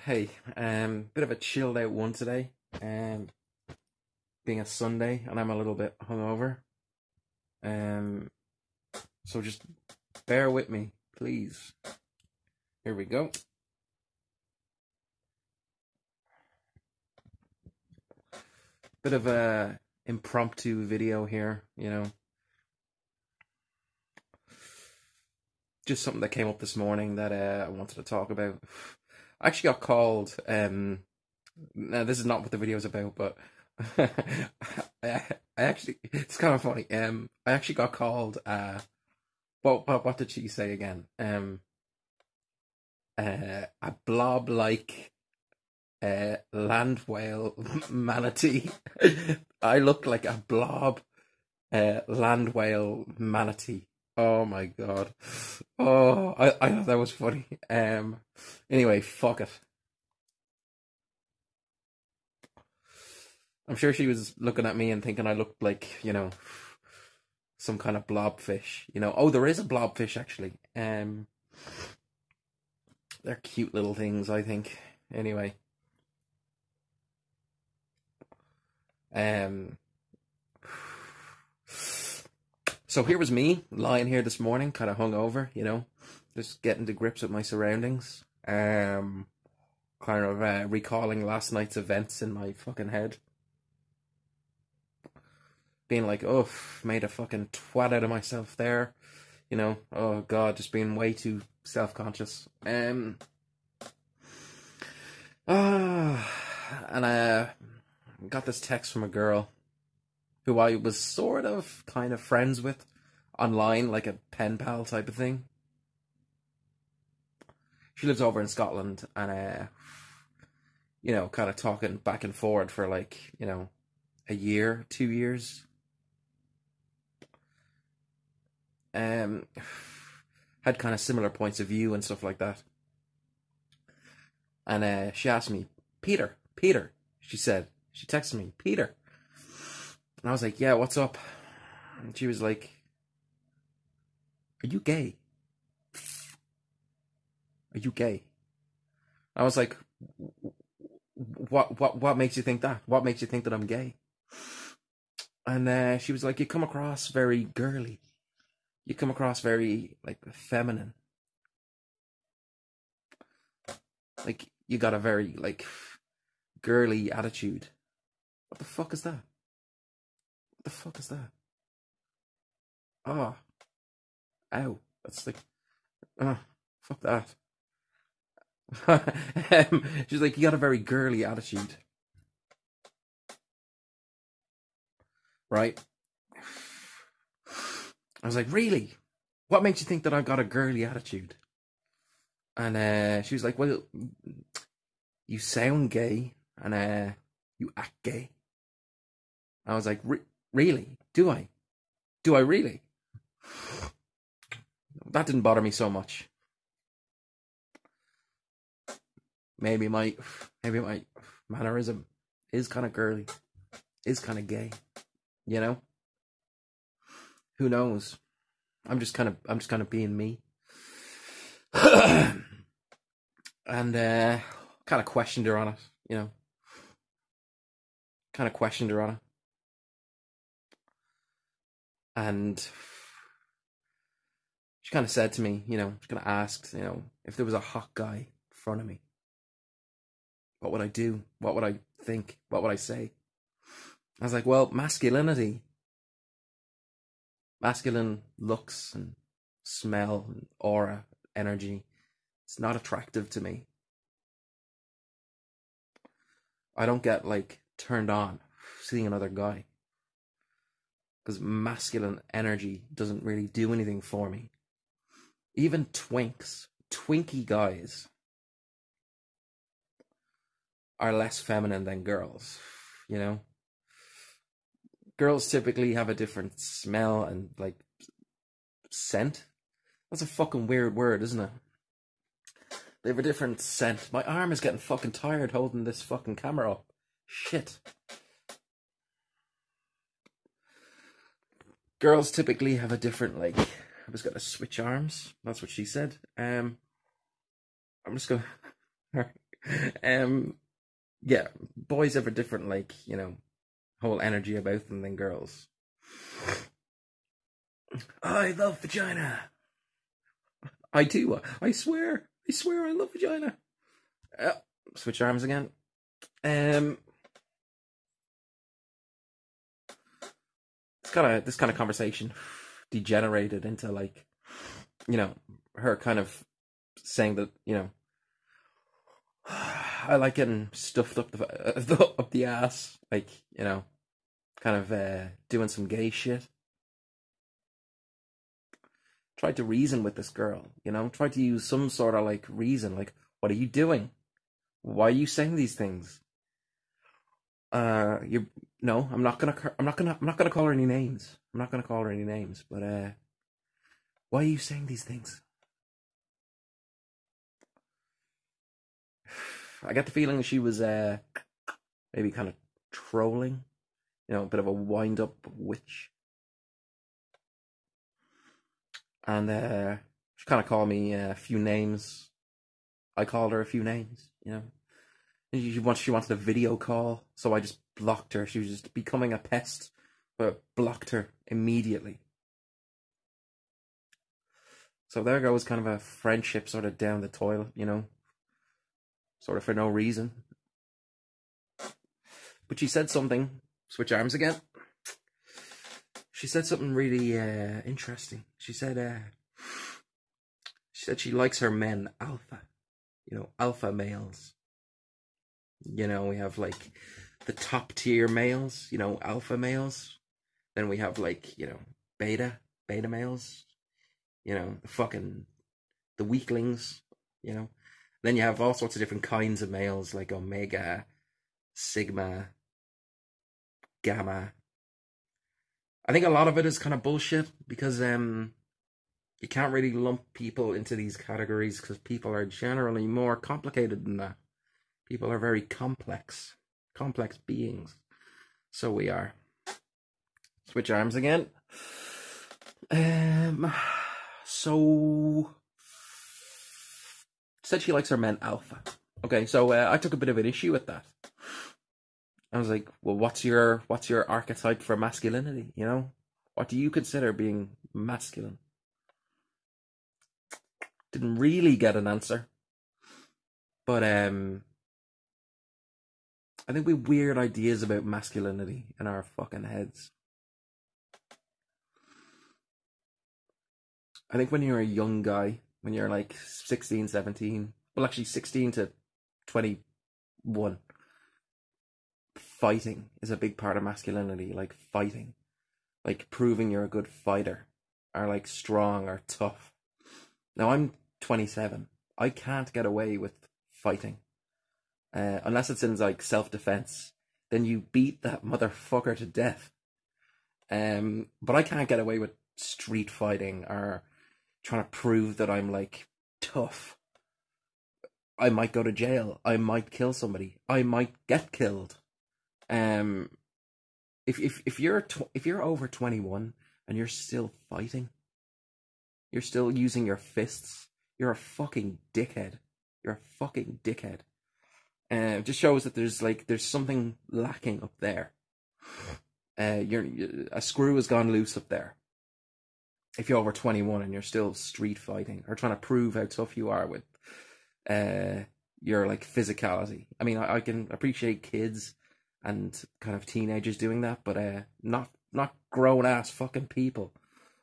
Hey, bit of a chilled out one today. Being a Sunday, and I'm a little bit hungover. Um, so just bear with me, please. Here we go. Bit of a impromptu video here, just something that came up this morning that I wanted to talk about. I actually got called. Now this is not what the video is about, but I actually, it's kind of funny. I actually got called. What did she say again? A blob like land whale manatee. I look like a blob land whale manatee. Oh my god. Oh, I thought that was funny. Anyway, fuck it. I'm sure she was looking at me and thinking I looked like, some kind of blobfish. Oh, there is a blobfish actually. They're cute little things, I think. Anyway. So here was me lying here this morning, kind of hungover, just getting to grips with my surroundings. Kind of recalling last night's events in my fucking head. Being like, oh, made a fucking twat out of myself there. Oh god, just being way too self-conscious. And I got this text from a girl who I was sort of kind of friends with online, like a pen pal type of thing. She lives over in Scotland, and kind of talking back and forward for like, a year, 2 years. Had kind of similar points of view and stuff like that. And she asked me, Peter, she texted me, Peter. And I was like, yeah, what's up? And she was like, are you gay? Are you gay? I was like, what makes you think that? What makes you think that I'm gay? And she was like, you come across very girly. You come across very, like, feminine. Like, you got a very, like, girly attitude. What the fuck is that? What the fuck is that? Oh. Ow. That's like, oh, fuck that. She's like, you got a very girly attitude. Right? I was like, really? What makes you think that I've got a girly attitude? And she was like, well, you sound gay, and you act gay. I was like, really? Do I? Do I really? That didn't bother me so much. Maybe my mannerism is kind of girly, is kind of gay, Who knows? I'm just kind of being me. And kind of questioned her on it, Kind of questioned her on it. And she kind of said to me, she kind of asked, if there was a hot guy in front of me, what would I do? What would I think? What would I say? I was like, well, masculinity. Masculine looks and smell and aura, energy. It's not attractive to me. I don't get, like, turned on seeing another guy. Because masculine energy doesn't really do anything for me. Even twinky guys are less feminine than girls, Girls typically have a different smell and, like, scent. That's a fucking weird word, isn't it? They have a different scent. My arm is getting fucking tired holding this fucking camera up. Shit. Girls typically have a different, like, I was gonna switch arms. That's what she said. I'm just gonna. um, yeah, boys have a different, like, whole energy about them than girls. I love vagina. I do. I swear. I swear I love vagina. Uh, Switch arms again. Um, this kind of conversation degenerated into, like, you know her kind of saying that I like getting stuffed up up the ass, like, kind of doing some gay shit. Tried to reason with this girl, tried to use some sort of like reason, like, what are you doing? Why are you saying these things? You No, I'm not gonna call her any names. I'm not gonna call her any names, but why are you saying these things? I get the feeling she was maybe kind of trolling, a bit of a wind up witch. And she kind of called me a few names. I called her a few names. She wanted a video call, so I just blocked her. She was just becoming a pest, but blocked her immediately. So there goes kind of a friendship sort of down the toilet, sort of for no reason. But she said something. Switch arms again. She said something really interesting. She said she likes her men alpha, alpha males. We have like the top tier males, alpha males. Then we have like, beta males, the weaklings, Then you have all sorts of different kinds of males, like omega, sigma, gamma. I think a lot of it is kind of bullshit because you can't really lump people into these categories because people are generally more complicated than that. People are very complex beings. So we are. Switch arms again. So said she likes her men alpha. Okay, so I took a bit of an issue with that. I was like, well, what's your archetype for masculinity? What do you consider being masculine? Didn't really get an answer, but I think we have weird ideas about masculinity in our fucking heads. I think when you're a young guy, when you're like 16, 17, well, actually 16 to 21, fighting is a big part of masculinity. Like fighting, like proving you're a good fighter, or like strong or tough. Now I'm 27. I can't get away with fighting unless it's in like self-defense. Then you beat that motherfucker to death. But I can't get away with street fighting or trying to prove that I'm like tough. I might go to jail. I might kill somebody. I might get killed. If you're over 21 and you're still fighting, you're still using your fists, you're a fucking dickhead. You're a fucking dickhead. It just shows that there's something lacking up there. A screw has gone loose up there. If you're over 21 and you're still street fighting or trying to prove how tough you are with your like physicality. I mean, I can appreciate kids and kind of teenagers doing that, but not grown ass fucking people,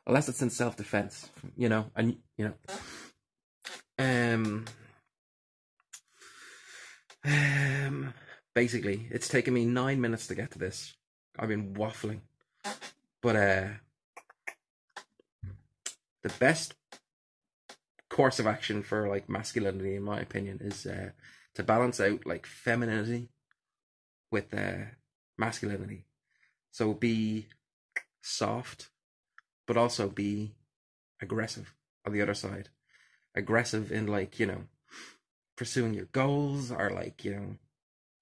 unless it's in self defense, and basically, it's taken me 9 minutes to get to this. I've been waffling, but the best course of action for like masculinity, in my opinion, is to balance out like femininity with masculinity. So be soft, but also be aggressive on the other side. Aggressive in like, pursuing your goals or like,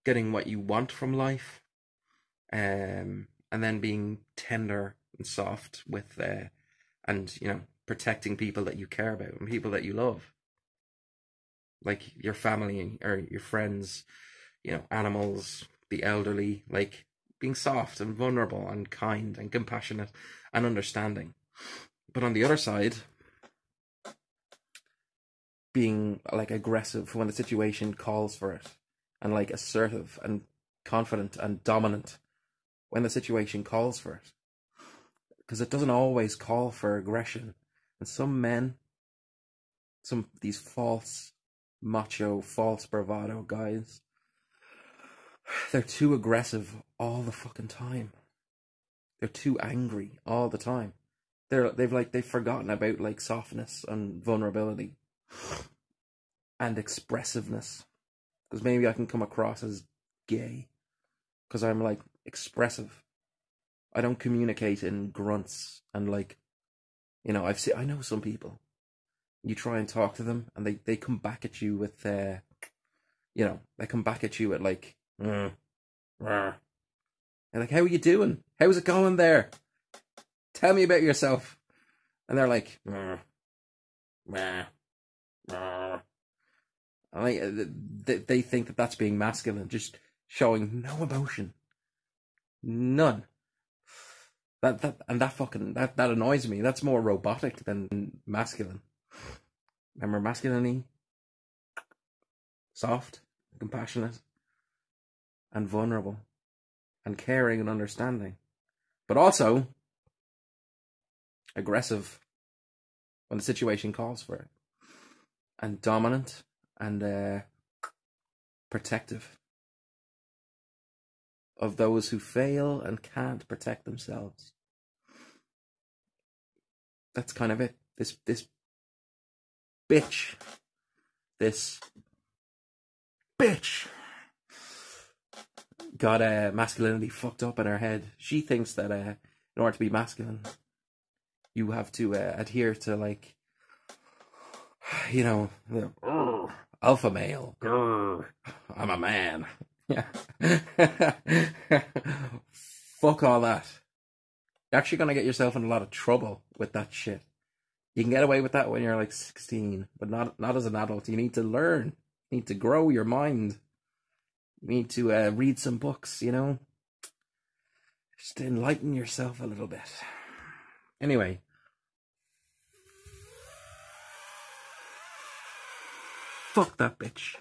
getting what you want from life. And then being tender and soft with and protecting people that you care about and people that you love. like your family or your friends, you know, animals, the elderly, like being soft and vulnerable and kind and compassionate and understanding. But on the other side, being like aggressive when the situation calls for it, and like assertive and confident and dominant when the situation calls for it. Because it doesn't always call for aggression. And some men, these false macho, false bravado guys, they're too aggressive all the fucking time. They're too angry all the time. They've forgotten about like softness and vulnerability and expressiveness. Because maybe I can come across as gay because I'm like expressive. I don't communicate in grunts and like, you know, I know some people. You try and talk to them and they come back at you with you know, they come back at you at like they're like, how are you doing? How's it going there? Tell me about yourself. And they're like, and they think that that's being masculine, just showing no emotion, none. That annoys me. That's more robotic than masculine. Remember, masculinity, soft, compassionate, and vulnerable, and caring and understanding, but also aggressive when the situation calls for it, and dominant and protective of those who fail and can't protect themselves. That's kind of it. This bitch, got masculinity fucked up in her head. She thinks that in order to be masculine, you have to adhere to like, you know, the alpha male. Grrr, I'm a man. Yeah. Fuck all that. You're actually gonna get yourself in a lot of trouble with that shit. You can get away with that when you're like 16, but not as an adult. You need to learn. You need to grow your mind. You need to read some books, you know? Just to enlighten yourself a little bit. Anyway. Fuck that bitch.